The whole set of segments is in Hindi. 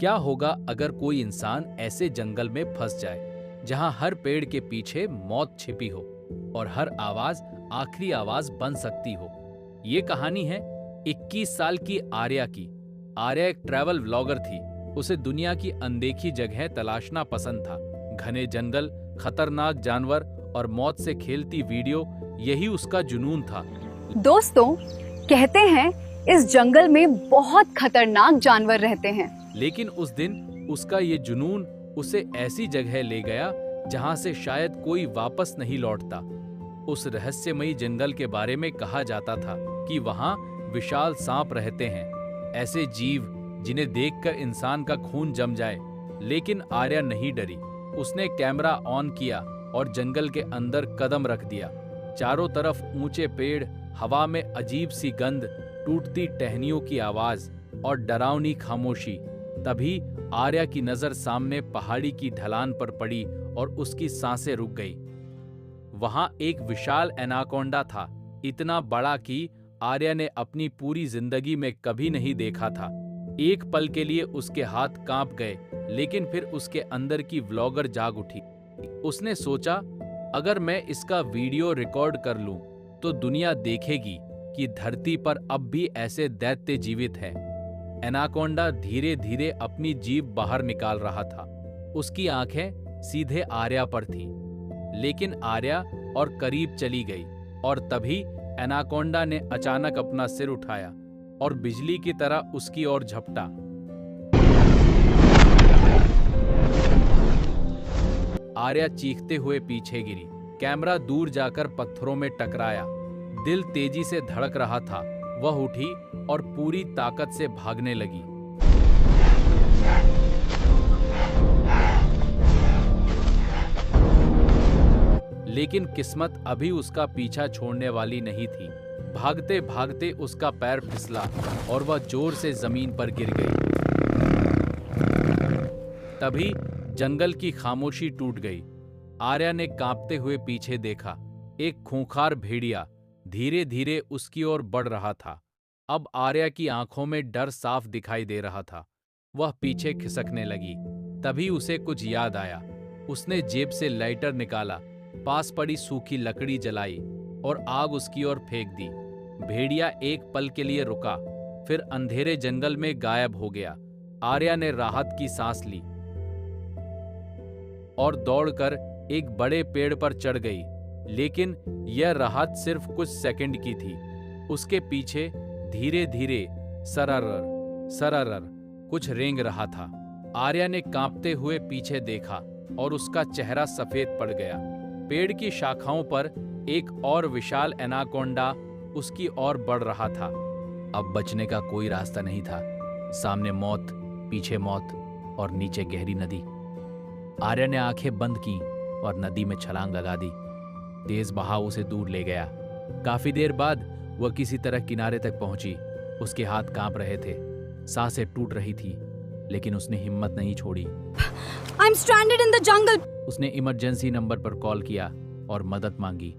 क्या होगा अगर कोई इंसान ऐसे जंगल में फंस जाए जहां हर पेड़ के पीछे मौत छिपी हो और हर आवाज आखिरी आवाज बन सकती हो। ये कहानी है 21 साल की आर्या की। आर्या एक ट्रैवल व्लॉगर थी। उसे दुनिया की अनदेखी जगह तलाशना पसंद था। घने जंगल, खतरनाक जानवर और मौत से खेलती वीडियो, यही उसका जुनून था। दोस्तों, कहते हैं इस जंगल में बहुत खतरनाक जानवर रहते हैं। लेकिन उस दिन उसका ये जुनून उसे ऐसी जगह ले गया जहां से शायद कोई वापस नहीं लौटता। उस रहस्यमयी जंगल के बारे में कहा जाता था कि वहां विशाल सांप रहते हैं, ऐसे जीव जिन्हें देखकर इंसान का खून जम जाए। लेकिन आर्या नहीं डरी। उसने कैमरा ऑन किया और जंगल के अंदर कदम रख दिया। चारों तरफ ऊंचे पेड़, हवा में अजीब सी गंध, टूटती टहनियों की आवाज और डरावनी खामोशी। तभी आर्या की नजर सामने पहाड़ी की ढलान पर पड़ी और उसकी सांसें रुक गई। वहां एक विशाल एनाकोंडा था, इतना बड़ा कि आर्या ने अपनी पूरी जिंदगी में कभी नहीं देखा था। एक पल के लिए उसके हाथ कांप गए, लेकिन फिर उसके अंदर की व्लॉगर जाग उठी। उसने सोचा, अगर मैं इसका वीडियो रिकॉर्ड कर लूं तो दुनिया देखेगी कि धरती पर अब भी ऐसे दैत्य जीवित हैं। एनाकोंडा धीरे धीरे अपनी जीभ बाहर निकाल रहा था। उसकी आंखें सीधे आर्या पर थीं। लेकिन आर्या और करीब चली गई और तभी एनाकोंडा ने अचानक अपना सिर उठाया और बिजली की तरह उसकी ओर झपटा। आर्या चीखते हुए पीछे गिरी। कैमरा दूर जाकर पत्थरों में टकराया। दिल तेजी से धड़क रहा था। वह उठी और पूरी ताकत से भागने लगी। लेकिन किस्मत अभी उसका पीछा छोड़ने वाली नहीं थी। भागते भागते उसका पैर फिसला और वह जोर से जमीन पर गिर गई। तभी जंगल की खामोशी टूट गई। आर्या ने कांपते हुए पीछे देखा। एक खूंखार भेड़िया धीरे धीरे उसकी ओर बढ़ रहा था। अब आर्या की आंखों में डर साफ दिखाई दे रहा था। वह पीछे खिसकने लगी। तभी उसे कुछ याद आया। उसने जेब से लाइटर निकाला, पास पड़ी सूखी लकड़ी जलाई और आग उसकी ओर फेंक दी। भेड़िया एक पल के लिए रुका, फिर अंधेरे जंगल में गायब हो गया। आर्या ने राहत की सांस ली और दौड़कर एक बड़े पेड़ पर चढ़ गई। लेकिन यह राहत सिर्फ कुछ सेकंड की थी। उसके पीछे धीरे धीरे सररर सररर कुछ रेंग रहा था। आर्या ने कांपते हुए पीछे देखा और उसका चेहरा सफेद पड़ गया। पेड़ की शाखाओं पर एक और विशाल एनाकोंडा उसकी ओर बढ़ रहा था। अब बचने का कोई रास्ता नहीं था। सामने मौत, पीछे मौत और नीचे गहरी नदी। आर्या ने आंखें बंद की और नदी में छलांग लगा दी। तेज बहाव उसे दूर ले गया। काफी देर बाद वह किसी तरह किनारे तक पहुंची। उसके हाथ कांप रहे थे, सांसें टूट रही थी, लेकिन उसने हिम्मत नहीं छोड़ी। I'm stranded in the jungle. उसने इमरजेंसी नंबर पर कॉल किया और मदद मांगी।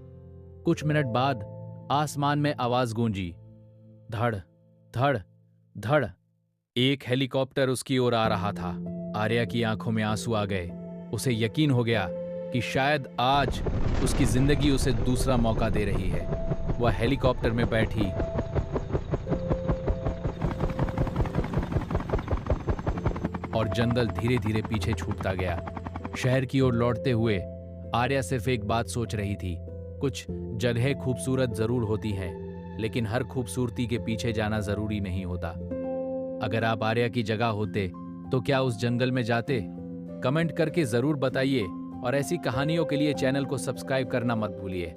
कुछ मिनट बाद आसमान में आवाज गूंजी, धड़ धड़ धड़। एक हेलीकॉप्टर उसकी ओर आ रहा था। आर्या की आंखों में आंसू आ गए। उसे यकीन हो गया कि शायद आज उसकी जिंदगी उसे दूसरा मौका दे रही है। वह हेलीकॉप्टर में बैठी और जंगल धीरे धीरे पीछे छूटता गया। शहर की ओर लौटते हुए आर्या सिर्फ एक बात सोच रही थी, कुछ जगह खूबसूरत जरूर होती हैं, लेकिन हर खूबसूरती के पीछे जाना जरूरी नहीं होता। अगर आप आर्या की जगह होते तो क्या उस जंगल में जाते? कमेंट करके जरूर बताइए और ऐसी कहानियों के लिए चैनल को सब्सक्राइब करना मत भूलिए।